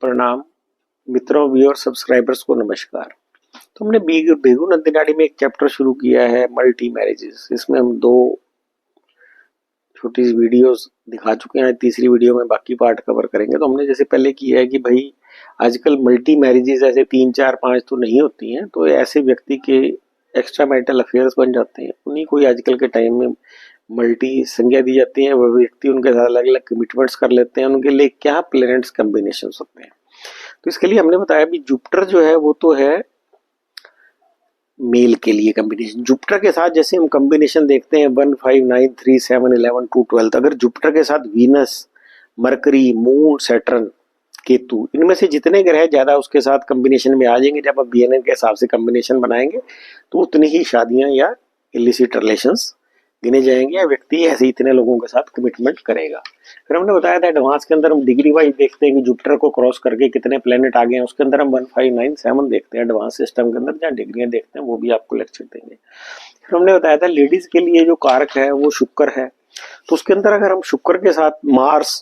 प्रणाम मित्रों, viewer, subscribers को नमस्कार। तो हमने भेगु नंदी में एक चैप्टर शुरू किया है, मल्टी मैरिजेस। इसमें हम दो छोटी सी वीडियोस दिखा चुके हैं, तीसरी वीडियो में बाकी पार्ट कवर करेंगे। तो हमने जैसे पहले किया है कि भाई आजकल मल्टी मैरिजेस ऐसे 3, 4, 5 तो नहीं होती हैं, तो ऐसे व्यक्ति के एक्स्ट्रा मैरिटल अफेयर्स बन जाते हैं, उन्हीं को आजकल के टाइम में मल्टी संज्ञा दी जाती है। वह व्यक्ति उनके साथ अलग अलग कमिटमेंट्स कर लेते हैं, उनके लिए क्या प्लेनेट्स कॉम्बिनेशन होते हैं। तो इसके लिए हमने बताया भी जुपिटर जो है वो तो है मेल के लिए कॉम्बिनेशन। जुपिटर के साथ जैसे हम कॉम्बिनेशन देखते हैं 1, 5, 9, 3, 7, 11, 2, 12, अगर जुपिटर के साथ Venus, mercury, moon, Saturn, Ketu, इनमें से जितने ग्रह ज्यादा उसके साथ कॉम्बिनेशन में आ जाएंगे, जब आप बीएनएन के हिसाब से कॉम्बिनेशन बनाएंगे तो उतनी ही शादियां या इलिसिट रिलेशंस गिने जाएंगे, या व्यक्ति ऐसे इतने लोगों के साथ कमिटमेंट करेगा। फिर हमने बताया था एडवांस के अंदर हम डिग्री वाइज देखते हैं कि जुपिटर को क्रॉस करके कितने प्लेनेट आ गए हैं, उसके अंदर हम 1, 5, 9, 7 देखते हैं एडवांस सिस्टम के अंदर, जहाँ डिग्रियां देखते हैं वो भी आपको लेक्चर देंगे। फिर हमने बताया था लेडीज के लिए जो कारक है वो शुक्र है, तो उसके अंदर अगर हम शुक्र के साथ Mars,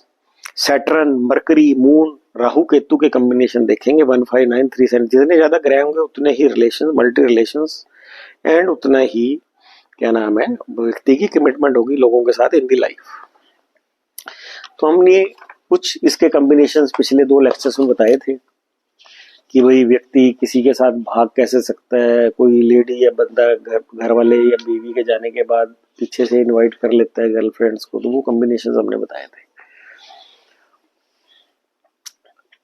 Saturn, mercury, moon, Rahu, Ketu के कॉम्बिनेशन देखेंगे 1, 5, 9, 3, 7, जितने ज्यादा ग्रह होंगे उतने ही रिलेशन, मल्टी रिलेशंस एंड उतना ही क्या नाम है व्यक्ति की कमिटमेंट होगी लोगों के साथ इन दी लाइफ। तो हमने कुछ इसके कॉम्बिनेशंस पिछले 2 लेक्चर्स में बताए थे कि भाई व्यक्ति किसी के साथ भाग कैसे सकता है, कोई लेडी या बंदा घर वाले या बीवी के जाने के बाद पीछे से इनवाइट कर लेता है गर्लफ्रेंड्स को, तो वो कॉम्बिनेशंस हमने बताए थे।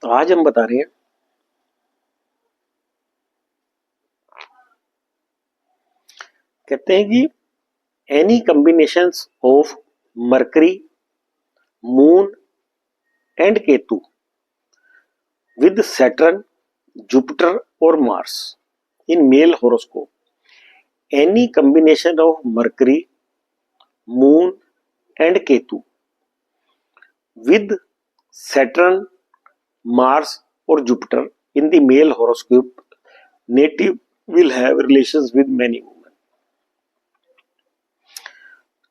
तो आज हम बता रहे हैं कहते हैं कि any combinations of Mercury, moon and Ketu with Saturn, Jupiter और Mars in male horoscope, any combination of Mercury, moon and Ketu with Saturn, Mars और Jupiter in the male horoscope native will have relations with many women.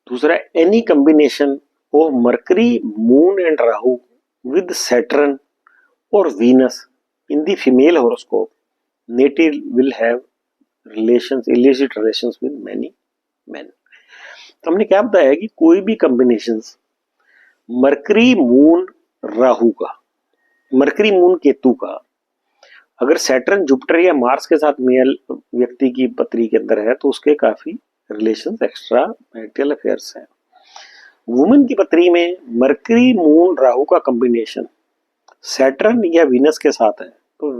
दूसरा, any combination of Mercury, moon and Rahu with Saturn और Venus in the female horoscope native will have relations, illicit relations with many men. तो हमने क्या बताया कि कोई भी combinations mercury, moon, Rahu का, मरकरी, मून, केतु का अगर सैटर्न, जुपिटर या मार्स के साथ मेल व्यक्ति की पत्री के अंदर है तो उसके काफी रिलेशंस, एक्स्ट्रा मैरिटल अफेयर्स हैं। वुमेन की पत्री में मरकरी, मून, राहु का कॉम्बिनेशन सैटर्न या वीनस के साथ है तो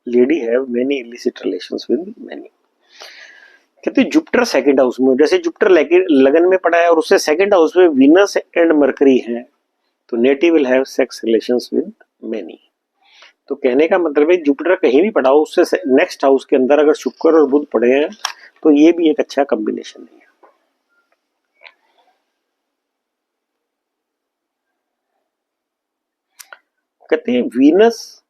lady have many illicit relations with many. कहते हैं जुपिटर सेकंड हाउस में, जैसे जुपिटर लगन में पड़ा है और उससे सेकंड हाउस में वीनस एंड मरकरी है तो native will have sex relations with many. तो कहने का मतलब है जुपिटर कहीं भी पड़ा हो उससे नेक्स्ट हाउस के अंदर अगर शुक्र और बुध पड़े हैं तो ये भी एक अच्छा कॉम्बिनेशन नहीं है। कहते हैं Venus,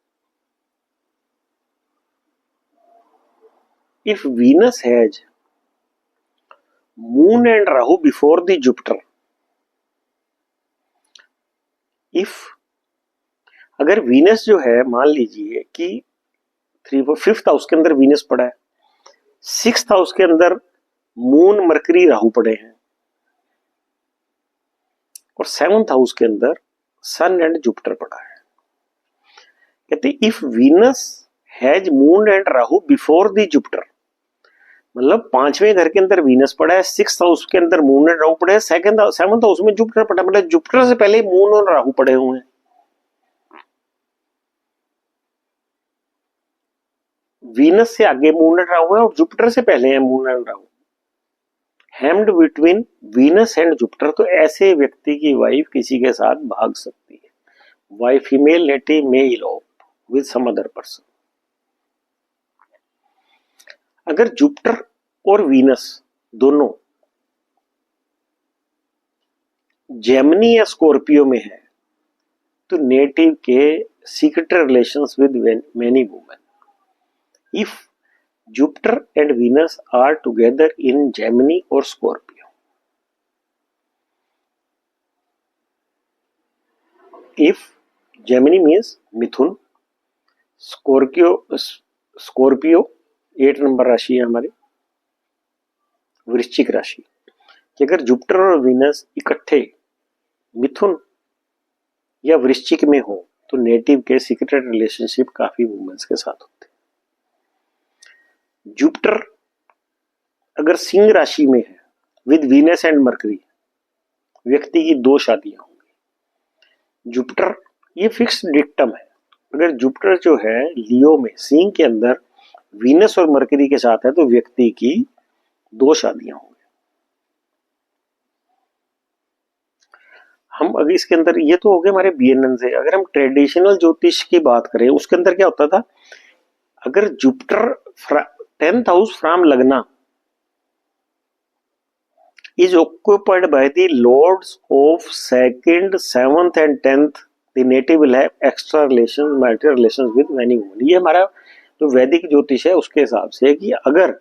if Venus has moon and Rahu before the Jupiter, if अगर वीनस जो है मान लीजिए कि 5th हाउस के अंदर वीनस पड़ा है, 6th हाउस के अंदर मून, मरकरी, राहु पड़े हैं और 7th हाउस के अंदर सन एंड जुपिटर पड़ा है। कहते if Venus has moon and Rahu before the Jupiter, मतलब 5वें घर के अंदर वीनस पड़ा है, 6th हाउस के अंदर मून एंड राहु पड़े हैं, 7th हाउस में जुपिटर पड़ा, मतलब जुपिटर से पहले मून और राहु पड़े हुए हैं। वीनस से आगे मून एंड राहु है और जुपिटर से पहले है moon and Rahu. Hemmed between Venus and Jupiter, तो ऐसे व्यक्ति की वाइफ किसी के साथ भाग सकती है। Wife female native may elope with some other person. अगर जुपिटर और वीनस दोनों जेमिनी या स्कॉर्पियो में है तो नेटिव के secret relations with many women. If Jupiter and Venus are together in Gemini or Scorpio. If Gemini means Mithun Scorpio 8 number राशि है हमारी वृश्चिक राशि कि अगर जुपिटर और वीनस इकट्ठे मिथुन या वृश्चिक में हो तो नेटिव के सीक्रेट रिलेशनशिप काफी वुमेन्स के साथ होते हैं। जुपिटर अगर सिंह राशि में है विद वीनस एंड मरकरी, व्यक्ति की 2 शादियां होंगी। जुपिटर ये फिक्स डिक्टम है, अगर जुपिटर जो है लियो में सिंह के अंदर वीनस और मरकरी के साथ है तो व्यक्ति की 2 शादियां होंगी। हम अगर इसके अंदर ये तो हो गए हमारे बीएनएन से, अगर हम ट्रेडिशनल ज्योतिष की बात करें उसके अंदर क्या होता था, अगर जुपिटर 10th हाउस फ्रॉम लग्ना is occupied by the lords of 2nd, 7th and 10th, the native will have extra relations, marital relations with many women। ये हमारा जो वैदिक ज्योतिष है उसके हिसाब से कि अगर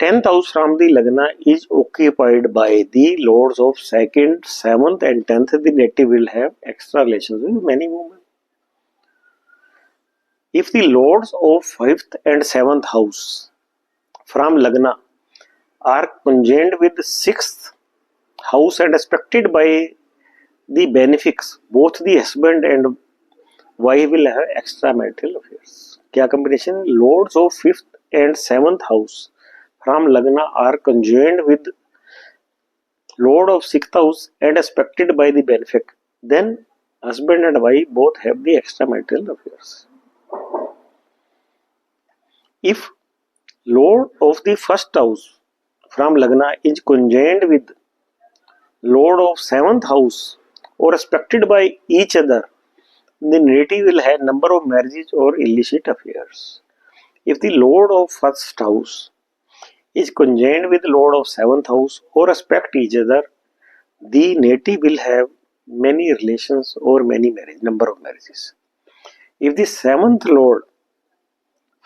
10th house from the lagna is occupied by the lords of 2nd, 7th and 10th, the native will have extra relations with many women। If the lords of 5th and 7th house from lagna are conjoined with the 6th house and aspected by the benefics, both the husband and wife will have extramarital affairs। क्या combination? Lords of 5th and 7th house from lagna are conjoined with lord of 6th house and aspected by the benefic, then husband and wife both have the extramarital affairs। If lord of the first house from lagna is conjoined with lord of 7th house or aspected by each other, the native will have number of marriages or illicit affairs। If the lord of first house is conjoined with lord of 7th house or aspect each other, the native will have many relations or many marriage, number of marriages। If the 7th lord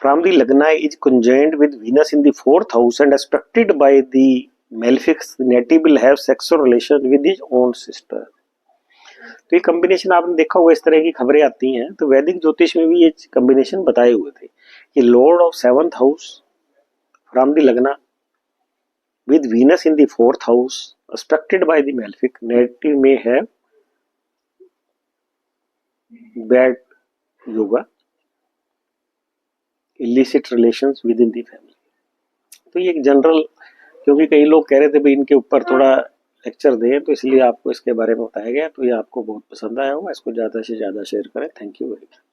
from the lagna is conjoined with Venus in the 4th house and aspected by the malefics, the native will have sexual relation with his own sister। तो ये combination आपने देखा होगा, इस तरह की खबरें आती हैं, तो वैदिक ज्योतिष में भी ये कॉम्बिनेशन बताए हुए थे कि lord of 7th house from the lagna with Venus in the 4th house aspected by the malefic, native may have bad yoga, illicit relations within the family। तो ये एक जनरल, क्योंकि कई लोग कह रहे थे भाई इनके ऊपर थोड़ा लेक्चर दें तो इसलिए आपको इसके बारे में बताया गया, तो ये आपको बहुत पसंद आया होगा, इसको ज़्यादा से ज़्यादा शेयर करें। Thank you very much.